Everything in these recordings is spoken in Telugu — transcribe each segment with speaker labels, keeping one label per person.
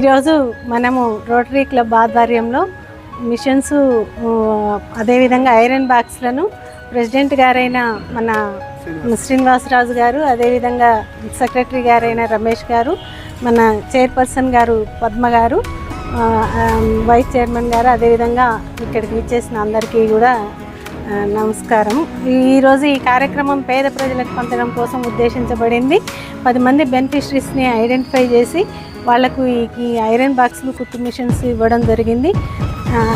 Speaker 1: ఈరోజు మనము రోటరీ క్లబ్ ఆధ్వర్యంలో మిషన్స్ అదేవిధంగా ఐరన్ బాక్స్లను ప్రెసిడెంట్ గారైన మన శ్రీనివాసరాజు గారు, అదేవిధంగా సెక్రటరీ గారైన రమేష్ గారు, మన చైర్పర్సన్ గారు పద్మ గారు, వైస్ చైర్మన్ గారు, అదేవిధంగా ఇక్కడికి విచ్చేసిన అందరికీ కూడా నమస్కారం. ఈరోజు ఈ కార్యక్రమం పేద ప్రజలకు పంచడం కోసం ఉద్దేశించబడింది. 10 మంది బెనిఫిషరీస్ని ఐడెంటిఫై చేసి వాళ్లకు ఈ ఐరన్ బాక్స్లు, కుట్టు మిషన్స్ ఇవ్వడం జరిగింది.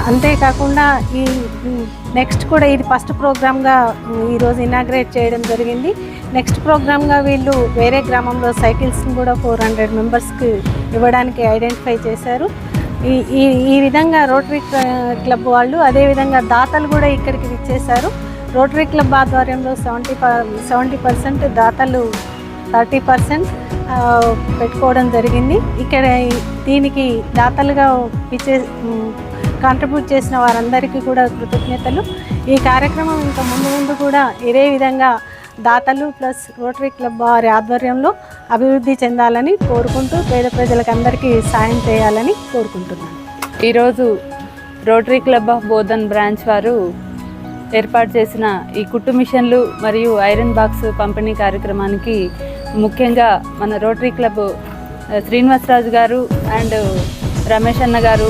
Speaker 1: అంతేకాకుండా ఈ నెక్స్ట్ కూడా ఇది ఫస్ట్ ప్రోగ్రామ్గా ఈరోజు ఇనాగ్రేట్ చేయడం జరిగింది. నెక్స్ట్ ప్రోగ్రామ్గా వీళ్ళు వేరే గ్రామంలో సైకిల్స్ని కూడా 400 మెంబర్స్కి ఇవ్వడానికి ఐడెంటిఫై చేశారు. ఈ విధంగా రోటరీ క్లబ్ వాళ్ళు, అదేవిధంగా దాతలు కూడా ఇక్కడికి విచ్చేశారు. రోటరీ క్లబ్ ఆధ్వర్యంలో 70% దాతలు 30% పెట్టుకోవడం జరిగింది. ఇక్కడ దీనికి దాతలుగా కాంట్రిబ్యూట్ చేసిన వారందరికీ కూడా కృతజ్ఞతలు. ఈ కార్యక్రమం ఇంకా ముందు కూడా ఇదే విధంగా దాతలు ప్లస్ రోటరీ క్లబ్ వారి ఆధ్వర్యంలో అభివృద్ధి చెందాలని కోరుకుంటూ పేద ప్రజలకు అందరికీ సాయం చేయాలని కోరుకుంటున్నాను.
Speaker 2: ఈరోజు rotary Club of Bodhan branch వారు ఏర్పాటు చేసిన ఈ కుట్టు మిషన్లు మరియు ఐరన్ బాక్స్ పంపిణీ కార్యక్రమానికి ముఖ్యంగా మన రోటరీ క్లబ్ శ్రీనివాసరాజు గారు అండ్ రమేష్ అన్న గారు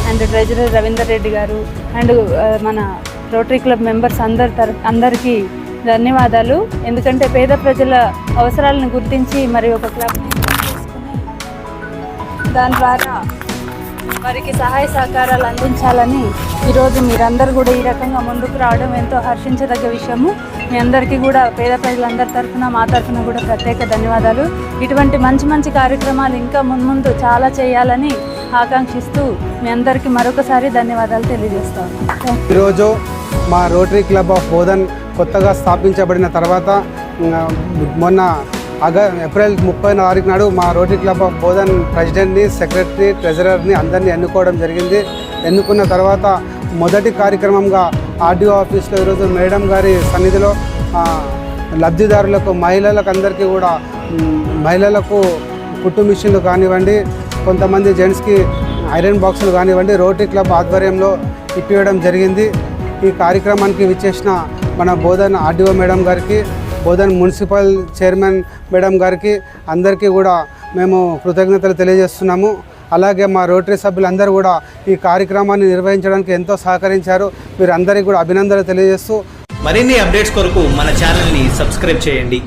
Speaker 2: అండ్ ట్రెజరర్ రవీందర్ రెడ్డి గారు అండ్ మన రోటరీ క్లబ్ మెంబర్స్ అందరికీ ధన్యవాదాలు. ఎందుకంటే పేద ప్రజల అవసరాలను గుర్తించి మరి ఒక క్లబ్ని చేసుకుని దాని ద్వారా వారికి సహాయ సహకారాలు అందించాలని ఈరోజు మీరందరూ కూడా ఈ రకంగా ముందుకు రావడం ఎంతో హర్షించదగ్గ విషయము. మీ అందరికీ కూడా పేద ప్రజలందరి తరఫున, మా తరఫున కూడా ప్రత్యేక ధన్యవాదాలు. ఇటువంటి మంచి కార్యక్రమాలు ఇంకా ముందు చాలా చేయాలని ఆకాంక్షిస్తూ మీ అందరికీ మరొకసారి ధన్యవాదాలు తెలియజేస్తాను.
Speaker 3: ఈరోజు మా రోటరీ క్లబ్ ఆఫ్ బోధన్ కొత్తగా స్థాపించబడిన తర్వాత మొన్న ఏప్రిల్ 30వ తారీఖు నాడు మా రోటరీ క్లబ్ ఆఫ్ బోధన్ ప్రెసిడెంట్ని, సెక్రటరీ, ట్రెజరర్ని అందరినీ ఎన్నుకోవడం జరిగింది. ఎన్నుకున్న తర్వాత మొదటి కార్యక్రమంగా ఆర్డీఓ ఆఫీస్లో ఈరోజు మేడం గారి సన్నిధిలో లబ్ధిదారులకు, మహిళలకు అందరికీ కూడా మహిళలకు కుట్టు మిషన్లు కానివ్వండి, కొంతమంది జెంట్స్కి ఐరన్ బాక్సులు కానివ్వండి రోటరీ క్లబ్ ఆధ్వర్యంలో ఇప్పించడం జరిగింది. ఈ కార్యక్రమానికి విచ్చేసిన మన బోధన్ ఆర్డీఓ మేడం గారికి, బోధన్ మున్సిపల్ చైర్మన్ మేడం గారికి అందరికీ కూడా మేము కృతజ్ఞతలు తెలియజేస్తున్నాము. అలాగే మా రోటరీ సభ్యులందరూ కూడా ఈ కార్యక్రమాన్ని నిర్వహించడానికి ఎంతో సహకరించారు. వీరందరికీ కూడా అభినందనలు తెలియజేస్తూ
Speaker 4: మరిన్ని అప్డేట్స్ కొరకు మన ఛానల్ని సబ్స్క్రైబ్ చేయండి.